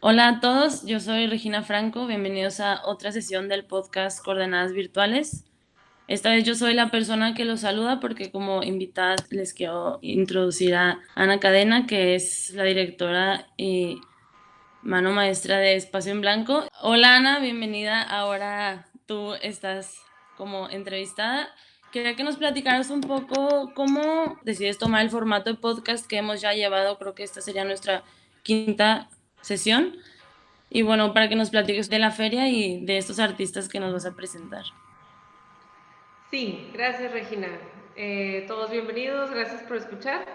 Hola a todos, yo soy Regina Franco, bienvenidos a otra sesión del podcast Coordenadas Virtuales. Esta vez yo soy la persona que los saluda porque como invitada les quiero introducir a Ana Cadena, que es la directora y mano maestra de Espacio en Blanco. Hola Ana, bienvenida. Ahora tú estás como entrevistada. Quería que nos platicaras un poco cómo decides tomar el formato de podcast que hemos ya llevado, creo que esta sería nuestra quinta sesión. Y bueno, para que nos platiques de la feria y de estos artistas que nos vas a presentar. Sí, gracias Regina. Todos bienvenidos, gracias por escuchar.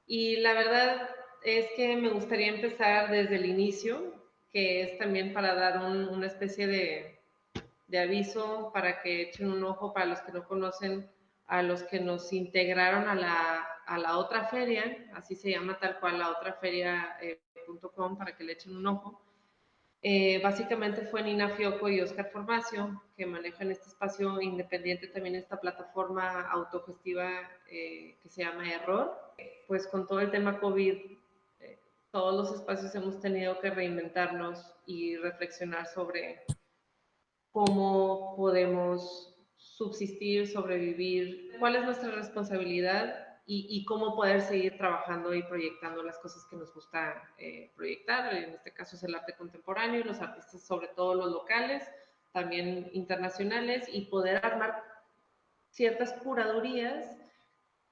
Y la verdad es que me gustaría empezar desde el inicio, que es también para dar una especie de aviso para que echen un ojo para los que no conocen, a los que nos integraron a la otra feria, así se llama tal cual, la otra feria.com, para que le echen un ojo. Básicamente fue Nina Fioco y Oscar Formacio, que manejan este espacio independiente, también esta plataforma autogestiva que se llama Error. Pues con todo el tema COVID, todos los espacios hemos tenido que reinventarnos y reflexionar sobre cómo podemos subsistir, sobrevivir, cuál es nuestra responsabilidad y cómo poder seguir trabajando y proyectando las cosas que nos gusta proyectar. En este caso es el arte contemporáneo y los artistas, sobre todo los locales, también internacionales, y poder armar ciertas curadurías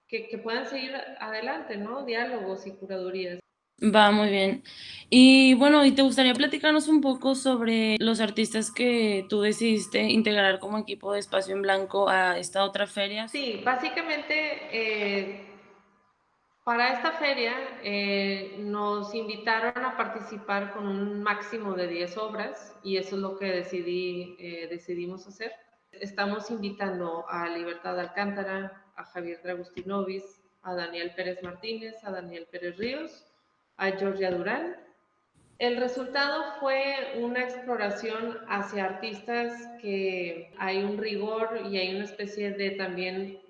que puedan seguir adelante, ¿no? Diálogos y curadurías. Va muy bien. Y bueno, ¿y te gustaría platicarnos un poco sobre los artistas que tú decidiste integrar como equipo de Espacio en Blanco a esta otra feria? Sí, básicamente para esta feria nos invitaron a participar con un máximo de 10 obras y eso es lo que decidimos hacer. Estamos invitando a Libertad Alcántara, a Javier Dragustinovis, a Daniel Pérez Martínez, a Daniel Pérez Ríos, a Georgia Durán. El resultado fue una exploración hacia artistas que hay un rigor y hay una especie de también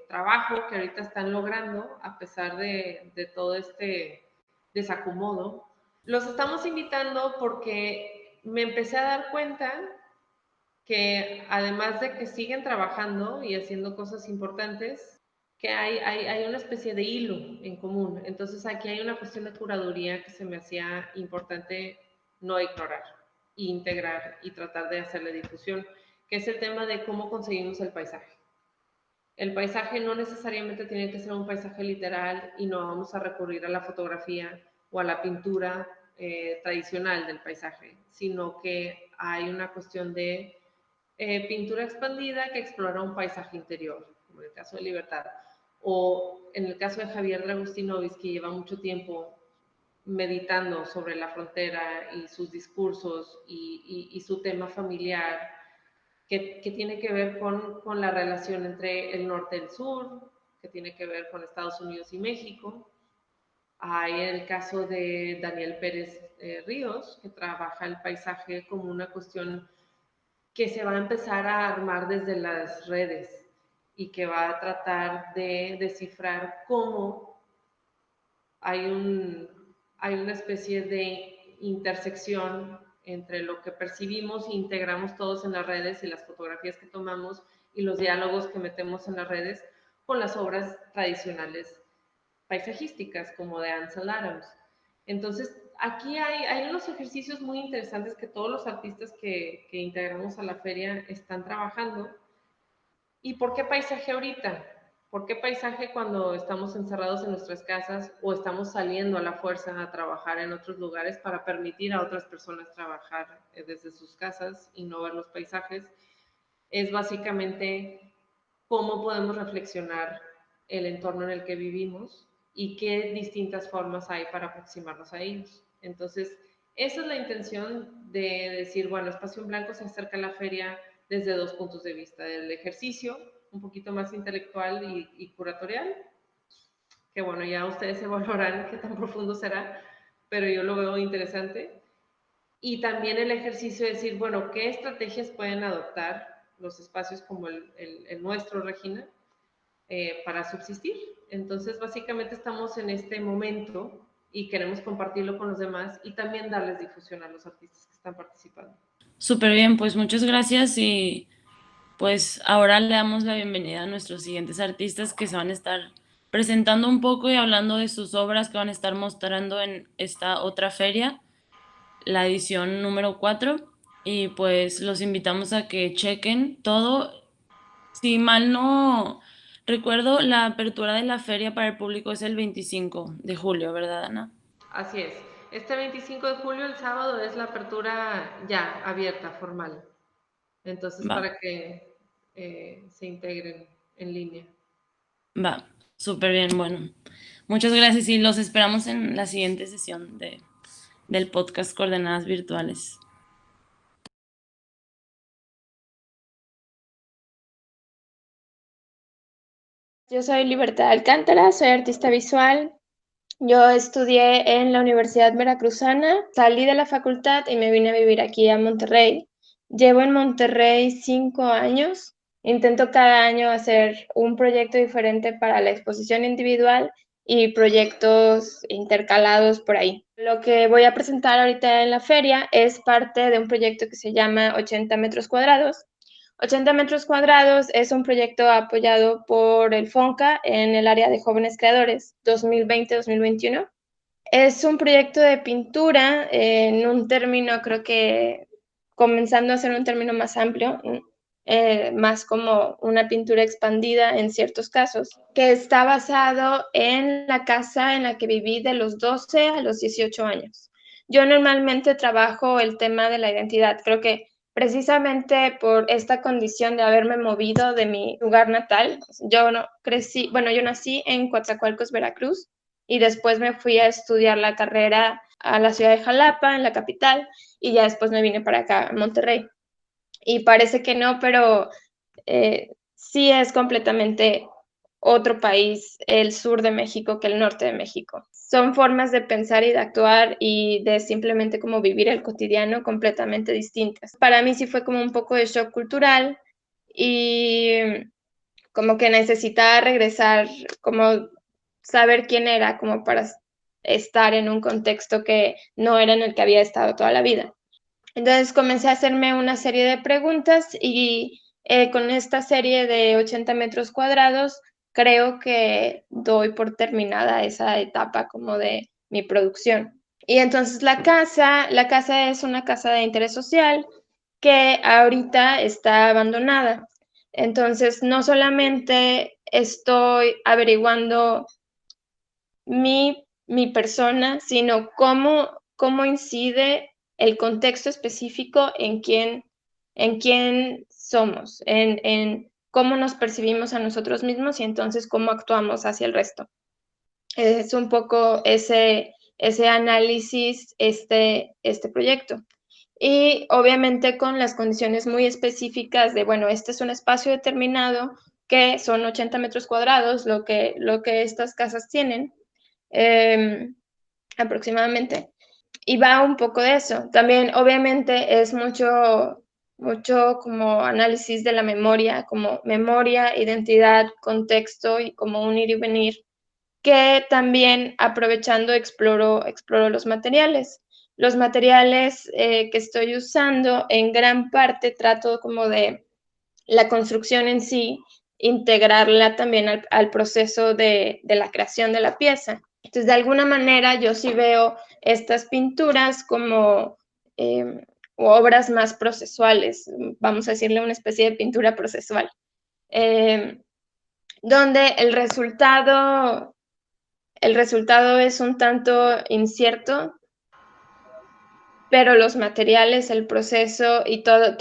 trabajo que ahorita están logrando a pesar de todo este desacomodo. Los estamos invitando porque me empecé a dar cuenta que además de que siguen trabajando y haciendo cosas importantes, que hay una especie de hilo en común. Entonces aquí hay una cuestión de curaduría que se me hacía importante no ignorar, integrar y tratar de hacerle difusión, que es el tema de cómo conseguimos el paisaje. El paisaje no necesariamente tiene que ser un paisaje literal y no vamos a recurrir a la fotografía o a la pintura tradicional del paisaje, sino que hay una cuestión de pintura expandida que explora un paisaje interior, como en el caso de Libertad, o en el caso de Javier Dragustinovis, que lleva mucho tiempo meditando sobre la frontera y sus discursos y su tema familiar, que tiene que ver con la relación entre el norte y el sur, que tiene que ver con Estados Unidos y México. Hay el caso de Daniel Pérez Ríos, que trabaja el paisaje como una cuestión que se va a empezar a armar desde las redes y que va a tratar de descifrar cómo hay, hay una especie de intersección entre lo que percibimos e integramos todos en las redes y las fotografías que tomamos y los diálogos que metemos en las redes con las obras tradicionales paisajísticas como de Ansel Adams. Entonces, aquí hay unos ejercicios muy interesantes que todos los artistas que integramos a la feria están trabajando. ¿Y por qué paisaje ahorita? ¿Por qué paisaje cuando estamos encerrados en nuestras casas o estamos saliendo a la fuerza a trabajar en otros lugares para permitir a otras personas trabajar desde sus casas y no ver los paisajes? Es básicamente cómo podemos reflexionar el entorno en el que vivimos y qué distintas formas hay para aproximarnos a ellos. Entonces, esa es la intención de decir, bueno, Espacio en Blanco se acerca a la feria desde dos puntos de vista, del ejercicio, un poquito más intelectual y curatorial, que bueno, ya ustedes se valorarán qué tan profundo será, pero yo lo veo interesante. Y también el ejercicio de decir, bueno, ¿qué estrategias pueden adoptar los espacios como el nuestro, Regina, para subsistir? Entonces, básicamente estamos en este momento y queremos compartirlo con los demás y también darles difusión a los artistas que están participando. Súper bien, pues muchas gracias y pues ahora le damos la bienvenida a nuestros siguientes artistas que se van a estar presentando un poco y hablando de sus obras que van a estar mostrando en esta otra feria, la edición número 4. Y pues los invitamos a que chequen todo. Si mal no recuerdo, la apertura de la feria para el público es el 25 de julio, ¿verdad, Ana? Así es. Este 25 de julio, el sábado, es la apertura ya abierta, formal. Entonces, Va, para que se integren en línea. va, súper bien, bueno. Muchas gracias y los esperamos en la siguiente sesión del podcast Coordenadas Virtuales. Yo soy Libertad Alcántara, soy artista visual. Yo estudié en la Universidad Veracruzana, salí de la facultad y me vine a vivir aquí a Monterrey. Llevo en Monterrey 5 años. Intento cada año hacer un proyecto diferente para la exposición individual y proyectos intercalados por ahí. Lo que voy a presentar ahorita en la feria es parte de un proyecto que se llama 80 metros cuadrados. 80 metros cuadrados es un proyecto apoyado por el FONCA en el área de jóvenes creadores 2020-2021. Es un proyecto de pintura en un término, creo que comenzando a ser un término más amplio, más como una pintura expandida en ciertos casos, que está basado en la casa en la que viví de los 12 a los 18 años. Yo normalmente trabajo el tema de la identidad. Creo que precisamente por esta condición de haberme movido de mi lugar natal, yo no crecí, bueno, yo nací en Coatzacoalcos, Veracruz, y después me fui a estudiar la carrera a la ciudad de Jalapa, en la capital, y ya después me vine para acá, a Monterrey. Y parece que no, pero sí es completamente otro país el sur de México que el norte de México. Son formas de pensar y de actuar y de simplemente como vivir el cotidiano completamente distintas. Para mí sí fue como un poco de shock cultural y como que necesitaba regresar, como saber quién era, como para estar en un contexto que no era en el que había estado toda la vida. Entonces comencé a hacerme una serie de preguntas y con esta serie de 80 metros cuadrados creo que doy por terminada esa etapa como de mi producción. Y entonces la casa es una casa de interés social que ahorita está abandonada. Entonces no solamente estoy averiguando mi persona, sino cómo incide el contexto específico en quién somos, en cómo nos percibimos a nosotros mismos y entonces cómo actuamos hacia el resto. Es un poco ese análisis, este proyecto. Y obviamente con las condiciones muy específicas de, bueno, este es un espacio determinado que son 80 metros cuadrados, lo que estas casas tienen, aproximadamente. Y va un poco de eso. También, obviamente, es mucho como análisis de la memoria, como memoria, identidad, contexto y como un ir y venir, que también aprovechando exploro los materiales. Los materiales que estoy usando, en gran parte trato como de la construcción en sí, integrarla también al proceso de la creación de la pieza. Entonces, de alguna manera, yo sí veo estas pinturas como obras más procesuales, vamos a decirle una especie de pintura procesual, donde el resultado es un tanto incierto, pero los materiales, el proceso y toda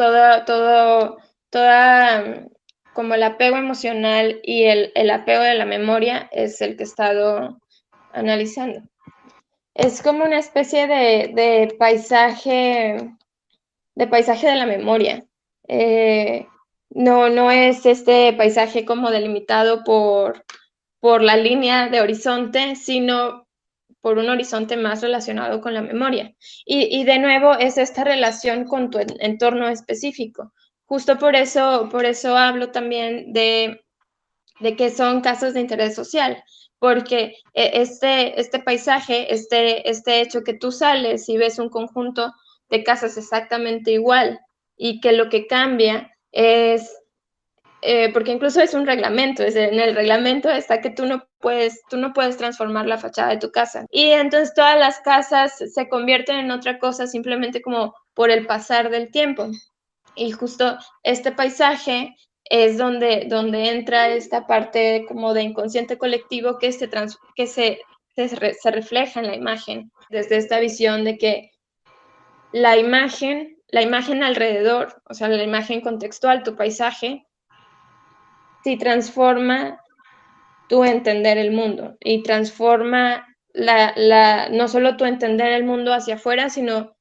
como el apego emocional y el apego de la memoria es el que he estado analizando. Es como una especie de paisaje de la memoria. No es este paisaje como delimitado por la línea de horizonte, sino por un horizonte más relacionado con la memoria. Y de nuevo es esta relación con tu entorno específico. Justo por eso hablo también de que son casos de interés social, porque este paisaje, este hecho que tú sales y ves un conjunto de casas exactamente igual y que lo que cambia es, porque incluso es un reglamento, en el reglamento está que tú no puedes transformar la fachada de tu casa. Y entonces todas las casas se convierten en otra cosa simplemente como por el pasar del tiempo. Y justo este paisaje es donde entra esta parte como de inconsciente colectivo que se refleja en la imagen, desde esta visión de que la imagen alrededor, o sea, la imagen contextual, tu paisaje, sí transforma tu entender el mundo y transforma no solo tu entender el mundo hacia afuera, sino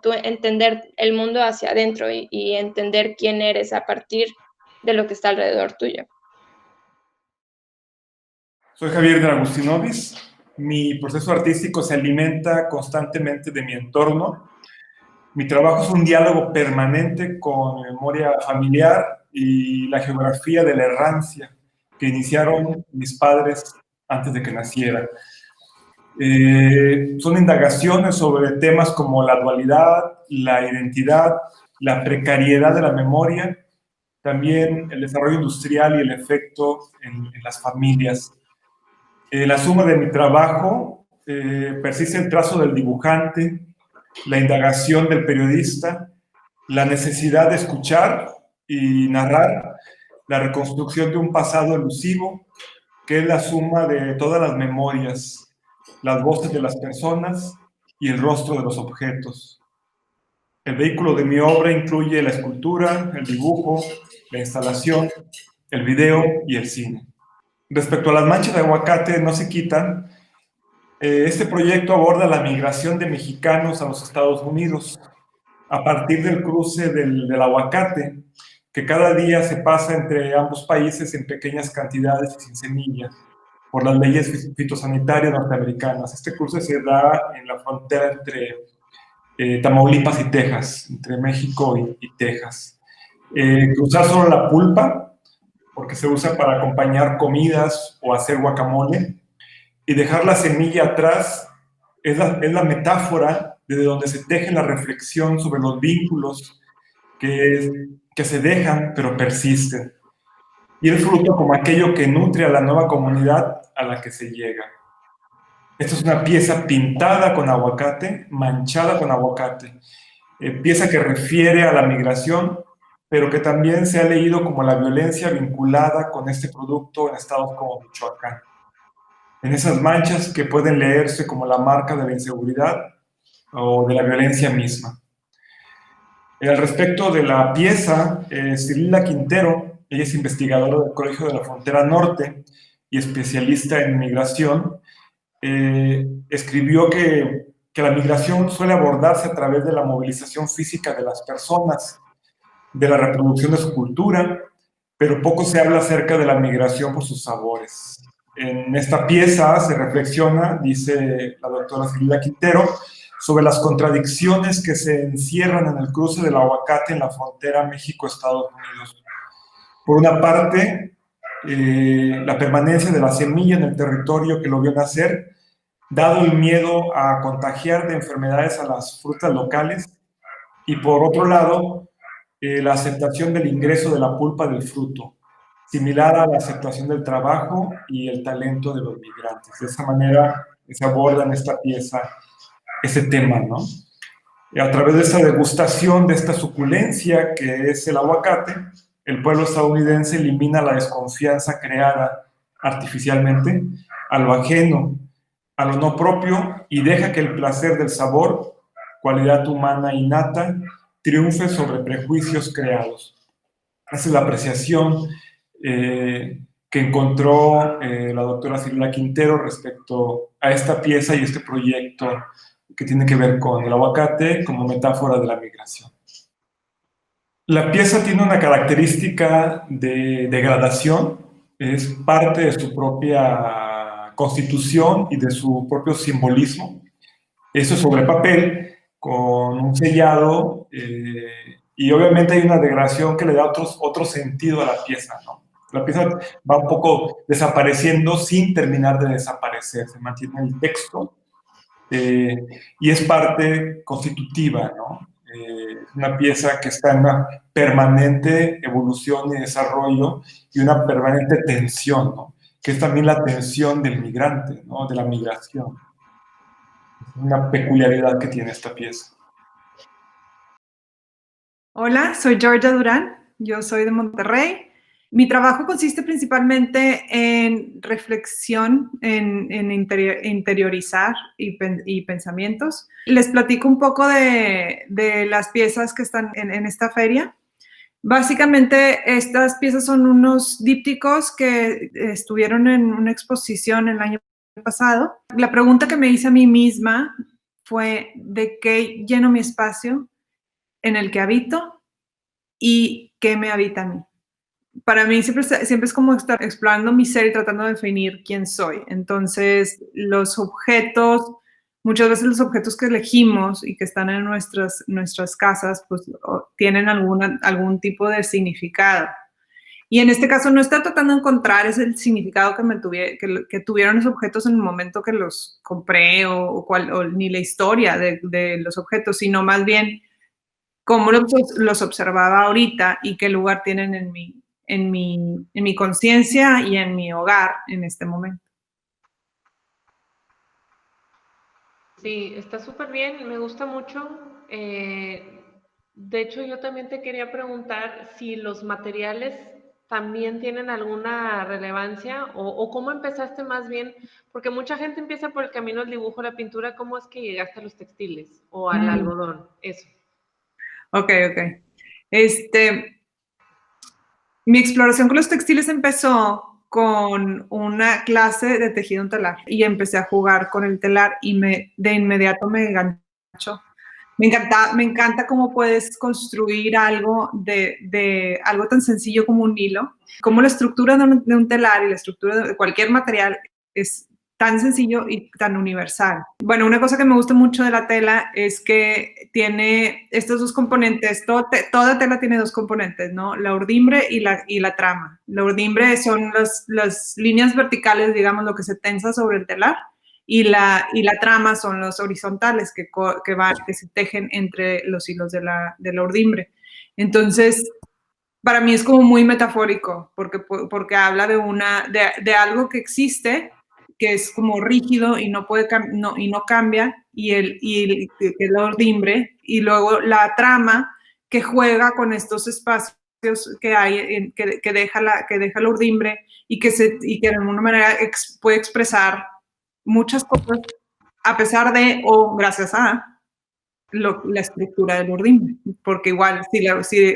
tu entender el mundo hacia adentro y entender quién eres a partir de lo que está alrededor tuyo. Soy Javier de Agustinovis. Mi proceso artístico se alimenta constantemente de mi entorno. Mi trabajo es un diálogo permanente con mi memoria familiar y la geografía de la errancia que iniciaron mis padres antes de que naciera. Son indagaciones sobre temas como la dualidad, la identidad, la precariedad de la memoria, también el desarrollo industrial y el efecto en las familias. La suma de mi trabajo persiste el trazo del dibujante, la indagación del periodista, la necesidad de escuchar y narrar, la reconstrucción de un pasado elusivo, que es la suma de todas las memorias, las voces de las personas y el rostro de los objetos. El vehículo de mi obra incluye la escultura, el dibujo, la instalación, el video y el cine. Respecto a las manchas de aguacate no se quitan, este proyecto aborda la migración de mexicanos a los Estados Unidos a partir del cruce del aguacate, que cada día se pasa entre ambos países en pequeñas cantidades y sin semillas, por las leyes fitosanitarias norteamericanas. Este cruce se da en la frontera entre Tamaulipas y Texas, entre México y Texas. Cruzar solo la pulpa, porque se usa para acompañar comidas o hacer guacamole, y dejar la semilla atrás es la metáfora desde donde se teje la reflexión sobre los vínculos que se dejan pero persisten, y el fruto como aquello que nutre a la nueva comunidad a la que se llega. Esta es una pieza pintada con aguacate, manchada con aguacate, pieza que refiere a la migración, pero que también se ha leído como la violencia vinculada con este producto en estados como Michoacán. En esas manchas que pueden leerse como la marca de la inseguridad o de la violencia misma. Al respecto de la pieza, Cirila Quintero, ella es investigadora del Colegio de la Frontera Norte y especialista en migración, escribió que la migración suele abordarse a través de la movilización física de las personas, de la reproducción de su cultura, pero poco se habla acerca de la migración por sus sabores. En esta pieza se reflexiona, dice la doctora Cirila Quintero, sobre las contradicciones que se encierran en el cruce del aguacate en la frontera México-Estados Unidos. Por una parte, la permanencia de la semilla en el territorio que lo vio nacer, dado el miedo a contagiar de enfermedades a las frutas locales, y por otro lado, la aceptación del ingreso de la pulpa del fruto, similar a la aceptación del trabajo y el talento de los migrantes. De esa manera se aborda en esta pieza ese tema, ¿no? Y a través de esa degustación de esta suculencia que es el aguacate, el pueblo estadounidense elimina la desconfianza creada artificialmente a lo ajeno, a lo no propio, y deja que el placer del sabor, cualidad humana innata, triunfe sobre prejuicios creados. Esa es la apreciación que encontró la doctora Cirila Quintero respecto a esta pieza y este proyecto que tiene que ver con el aguacate como metáfora de la migración. La pieza tiene una característica de degradación, es parte de su propia constitución y de su propio simbolismo. Eso es sobre papel, con un sellado, y obviamente hay una degradación que le da otro sentido a la pieza, ¿no? La pieza va un poco desapareciendo sin terminar de desaparecer, se mantiene el texto y es parte constitutiva, ¿no? Es una pieza que está en una permanente evolución y desarrollo y una permanente tensión, ¿no? Que es también la tensión del migrante, ¿no? De la migración. Es una peculiaridad que tiene esta pieza. Hola, soy Georgia Durán, yo soy de Monterrey. Mi trabajo consiste principalmente en reflexión, en interiorizar y pensamientos. Les platico un poco de las piezas que están en esta feria. Básicamente, estas piezas son unos dípticos que estuvieron en una exposición el año pasado. La pregunta que me hice a mí misma fue: ¿de qué lleno mi espacio en el que habito y qué me habita a mí? Para mí siempre es como estar explorando mi ser y tratando de definir quién soy. Entonces, los objetos, muchas veces los objetos que elegimos y que están en nuestras casas, pues tienen algún tipo de significado. Y en este caso no está tratando de encontrar ese significado que tuvieron los objetos en el momento que los compré o ni la historia de los objetos, sino más bien cómo los observaba ahorita y qué lugar tienen en mi conciencia y en mi hogar en este momento. Sí, está súper bien, me gusta mucho. De hecho, yo también te quería preguntar si los materiales también tienen alguna relevancia o cómo empezaste más bien, porque mucha gente empieza por el camino del dibujo, la pintura. ¿Cómo es que llegaste a los textiles o al algodón? Eso. Ok. Mi exploración con los textiles empezó con una clase de tejido en telar y empecé a jugar con el telar y de inmediato me enganchó. Me encanta cómo puedes construir algo de algo tan sencillo como un hilo, como la estructura de un telar y la estructura de cualquier material es tan sencillo y tan universal. Bueno, una cosa que me gusta mucho de la tela es que tiene estos dos componentes. Toda tela tiene dos componentes, ¿no? La urdimbre y la trama. La urdimbre son las líneas verticales, digamos, lo que se tensa sobre el telar, y la trama son los horizontales que se tejen entre los hilos de la urdimbre. Entonces, para mí es como muy metafórico, porque habla de algo que existe, que es como rígido y no cambia, que es la urdimbre, y luego la trama que juega con estos espacios que hay, que deja la urdimbre y que de alguna manera puede expresar muchas cosas a pesar de o gracias a la estructura del urdimbre, porque igual,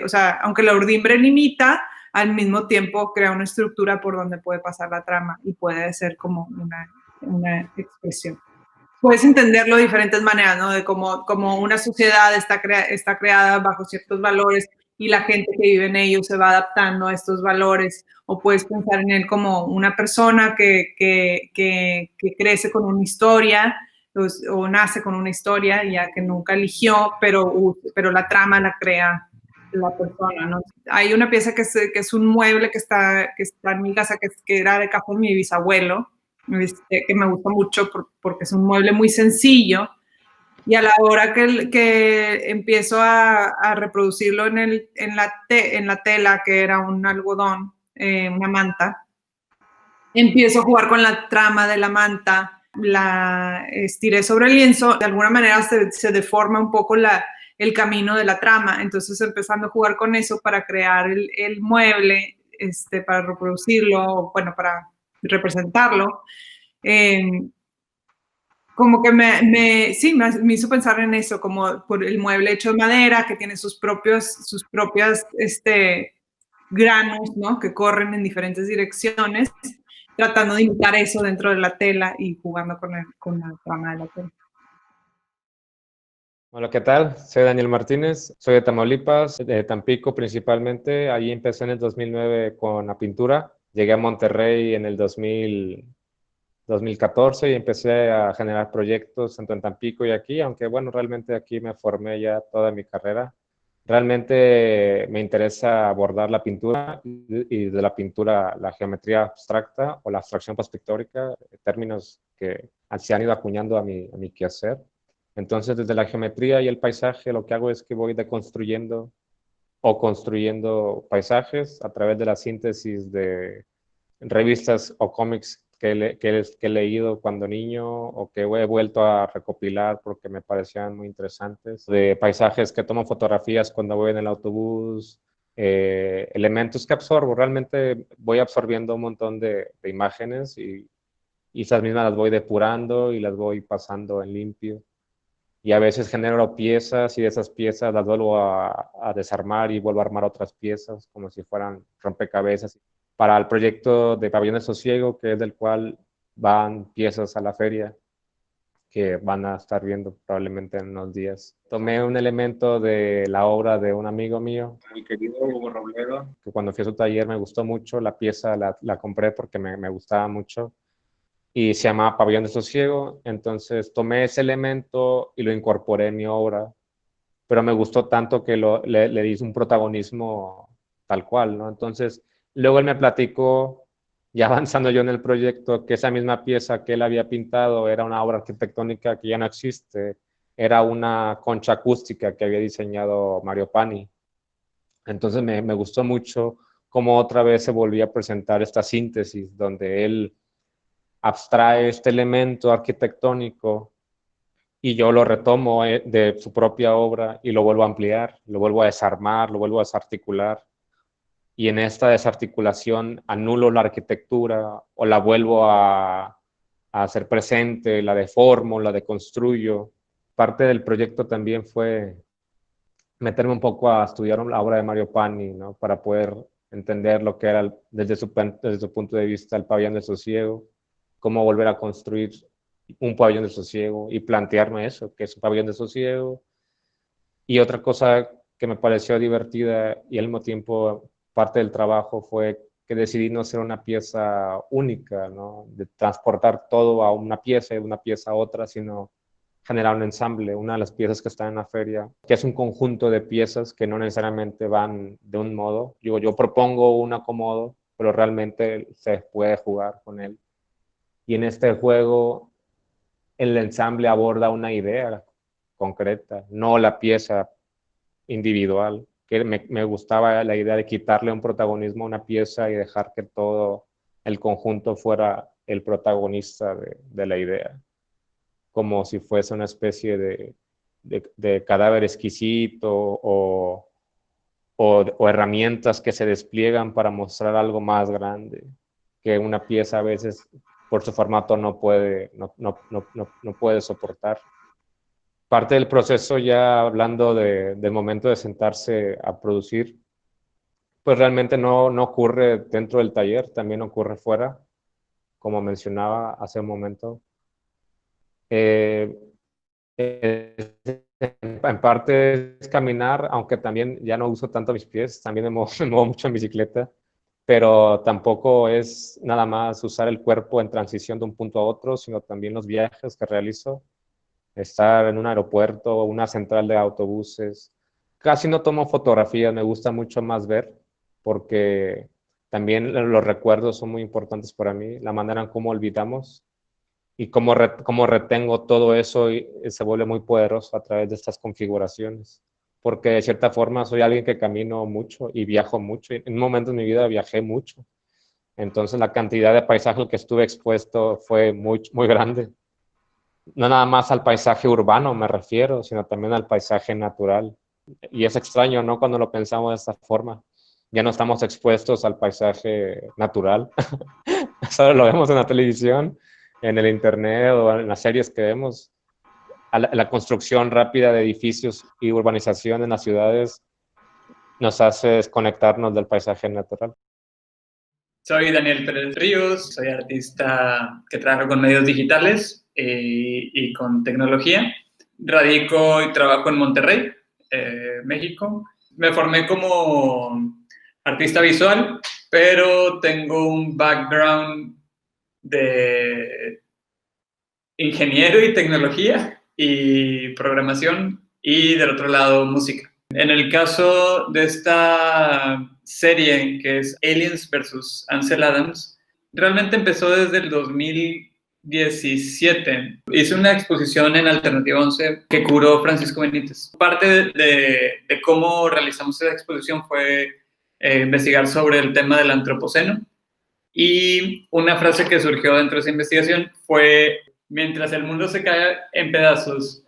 o sea, aunque la urdimbre limita, al mismo tiempo crea una estructura por donde puede pasar la trama y puede ser como una expresión. Puedes entenderlo de diferentes maneras, ¿no? De cómo una sociedad está creada bajo ciertos valores y la gente que vive en ellos se va adaptando a estos valores, o puedes pensar en él como una persona que crece con una historia, o nace con una historia ya que nunca eligió, pero la trama la crea la persona, ¿no? Hay una pieza que es un mueble que está en mi casa, que era de casa de mi bisabuelo, que me gusta mucho porque es un mueble muy sencillo, y a la hora que empiezo a reproducirlo en la tela, que era un algodón, una manta, empiezo a jugar con la trama de la manta, la estiré sobre el lienzo, de alguna manera se deforma un poco el camino de la trama, entonces empezando a jugar con eso para crear el mueble, para reproducirlo, bueno, para representarlo. Como que sí, me hizo pensar en eso, como por el mueble hecho de madera, que tiene sus propias granos, ¿no? Que corren en diferentes direcciones, tratando de imitar eso dentro de la tela y jugando con la trama de la tela. Hola, ¿qué tal? Soy Daniel Martínez, soy de Tamaulipas, de Tampico principalmente. Ahí empecé en el 2009 con la pintura. Llegué a Monterrey en el 2014 y empecé a generar proyectos tanto en Tampico y aquí, aunque bueno, realmente aquí me formé ya toda mi carrera. Realmente me interesa abordar la pintura y de la pintura la geometría abstracta o la abstracción postpictórica, términos que se han ido acuñando a mi quehacer. Entonces, desde la geometría y el paisaje, lo que hago es que voy deconstruyendo o construyendo paisajes a través de la síntesis de revistas o cómics que he leído cuando niño o que he vuelto a recopilar porque me parecían muy interesantes, de paisajes que tomo fotografías cuando voy en el autobús, elementos que absorbo. Realmente voy absorbiendo un montón de imágenes y esas mismas las voy depurando y las voy pasando en limpio. Y a veces genero piezas y de esas piezas las vuelvo a desarmar y vuelvo a armar otras piezas como si fueran rompecabezas. Para el proyecto de Pabellón de Sosiego, que es del cual van piezas a la feria, que van a estar viendo probablemente en unos días. Tomé un elemento de la obra de un amigo mío, muy querido, Hugo Robledo, que cuando fui a su taller me gustó mucho. La pieza la compré porque me gustaba mucho y se llamaba Pabellón de Sosiego. Entonces tomé ese elemento y lo incorporé en mi obra, pero me gustó tanto que le di un protagonismo tal cual, ¿no? Entonces, luego él me platicó, ya avanzando yo en el proyecto, que esa misma pieza que él había pintado era una obra arquitectónica que ya no existe, era una concha acústica que había diseñado Mario Pani. Entonces me gustó mucho cómo otra vez se volvía a presentar esta síntesis, donde él abstrae este elemento arquitectónico y yo lo retomo de su propia obra y lo vuelvo a ampliar, lo vuelvo a desarmar, lo vuelvo a desarticular. Y en esta desarticulación anulo la arquitectura o la vuelvo a hacer presente, la deformo, la deconstruyo. Parte del proyecto también fue meterme un poco a estudiar la obra de Mario Pani, ¿no? Para poder entender lo que era desde su punto de vista el pabellón del sosiego, cómo volver a construir un pabellón de sosiego y plantearme eso, que es un pabellón de sosiego. Y otra cosa que me pareció divertida y al mismo tiempo parte del trabajo fue que decidí no hacer una pieza única, ¿no? De transportar todo a una pieza y de una pieza a otra, sino generar un ensamble. Una de las piezas que está en la feria, que es un conjunto de piezas que no necesariamente van de un modo. Yo propongo un acomodo, pero realmente se puede jugar con él. Y en este juego el ensamble aborda una idea concreta, no la pieza individual. Que me gustaba la idea de quitarle un protagonismo a una pieza y dejar que todo el conjunto fuera el protagonista de la idea, como si fuese una especie de cadáver exquisito o herramientas que se despliegan para mostrar algo más grande, que una pieza a veces por su formato no puede soportar. Parte del proceso, ya hablando del momento de sentarse a producir, pues realmente no ocurre dentro del taller, también ocurre fuera, como mencionaba hace un momento. En parte es caminar, aunque también ya no uso tanto mis pies, también me muevo mucho en bicicleta, pero tampoco es nada más usar el cuerpo en transición de un punto a otro, sino también los viajes que realizo. Estar en un aeropuerto, una central de autobuses. Casi no tomo fotografías, me gusta mucho más ver, porque también los recuerdos son muy importantes para mí, la manera en cómo olvidamos y cómo retengo todo eso y se vuelve muy poderoso a través de estas configuraciones. Porque de cierta forma soy alguien que camino mucho y viajo mucho. En un momento de mi vida viajé mucho. Entonces la cantidad de paisajes que estuve expuesto fue muy, muy grande. No nada más al paisaje urbano me refiero, sino también al paisaje natural. Y es extraño, ¿no? Cuando lo pensamos de esta forma. Ya no estamos expuestos al paisaje natural. Solo lo vemos en la televisión, en el internet o en las series que vemos. La construcción rápida de edificios y urbanización en las ciudades nos hace desconectarnos del paisaje natural. Soy Daniel Pérez Ríos, soy artista que trabaja con medios digitales y con tecnología. Radico y trabajo en Monterrey, México. Me formé como artista visual, pero tengo un background de ingeniero y tecnología y programación y del otro lado música. En el caso de esta serie, que es Aliens versus Ansel Adams, realmente empezó desde el 2017. Hice una exposición en Alternativa 11 que curó Francisco Benítez. Parte de cómo realizamos esa exposición fue investigar sobre el tema del antropoceno. Y una frase que surgió dentro de esa investigación fue: mientras el mundo se cae en pedazos,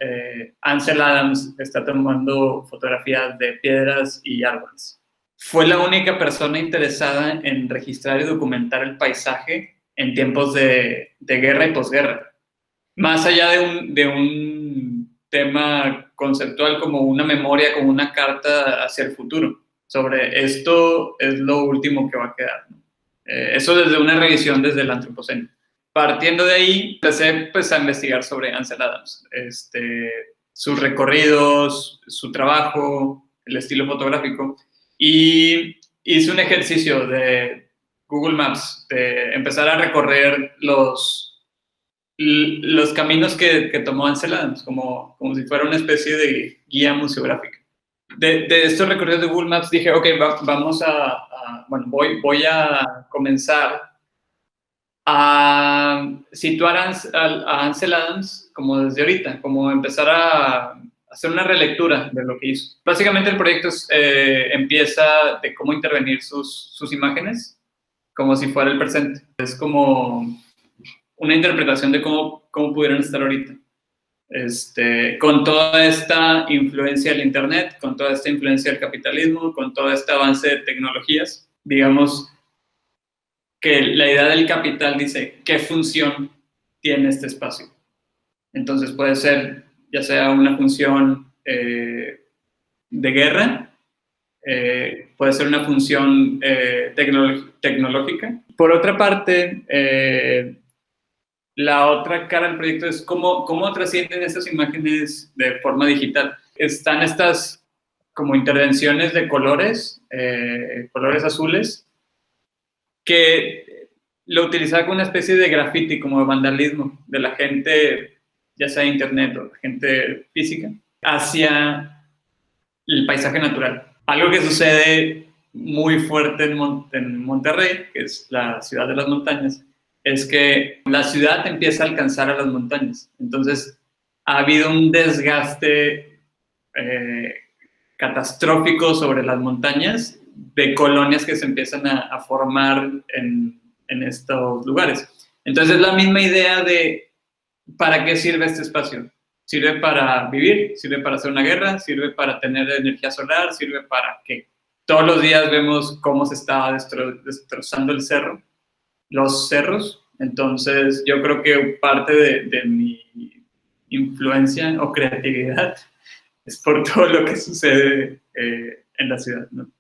Ansel Adams está tomando fotografías de piedras y árboles. Fue la única persona interesada en registrar y documentar el paisaje en tiempos de guerra y posguerra. Más allá de un tema conceptual como una memoria, como una carta hacia el futuro, sobre esto es lo último que va a quedar, ¿no? Eso desde una revisión desde el antropoceno. Partiendo de ahí, empecé pues, a investigar sobre Ansel Adams, sus recorridos, su trabajo, el estilo fotográfico, y hice un ejercicio de Google Maps, de empezar a recorrer los caminos que tomó Ansel Adams, como si fuera una especie de guía museográfica. De estos recorridos de Google Maps dije, ok, voy a comenzar a situar a Ansel Adams como desde ahorita, como empezar a hacer una relectura de lo que hizo. Básicamente el proyecto empieza de cómo intervenir sus imágenes como si fuera el presente. Es como una interpretación de cómo pudieran estar ahorita. Con toda esta influencia del Internet, con toda esta influencia del capitalismo, con todo este avance de tecnologías, digamos que la idea del capital dice qué función tiene este espacio. Entonces puede ser ya sea una función de guerra, puede ser una función tecnológica. Por otra parte, la otra cara del proyecto es cómo trascienden estas imágenes de forma digital. Están estas como intervenciones de colores azules, que lo utilizaba como una especie de graffiti, como de vandalismo de la gente, ya sea de internet o gente física, hacia el paisaje natural. Algo que sucede muy fuerte en Monterrey, que es la ciudad de las montañas, es que la ciudad empieza a alcanzar a las montañas. Entonces, ha habido un desgaste catastrófico sobre las montañas, de colonias que se empiezan a formar en estos lugares. Entonces, es la misma idea de ¿para qué sirve este espacio? ¿Sirve para vivir? ¿Sirve para hacer una guerra? ¿Sirve para tener energía solar? ¿Sirve para qué? Todos los días vemos cómo se está destrozando los cerros. Entonces, yo creo que parte de mi influencia o creatividad es por todo lo que sucede en la ciudad, ¿no?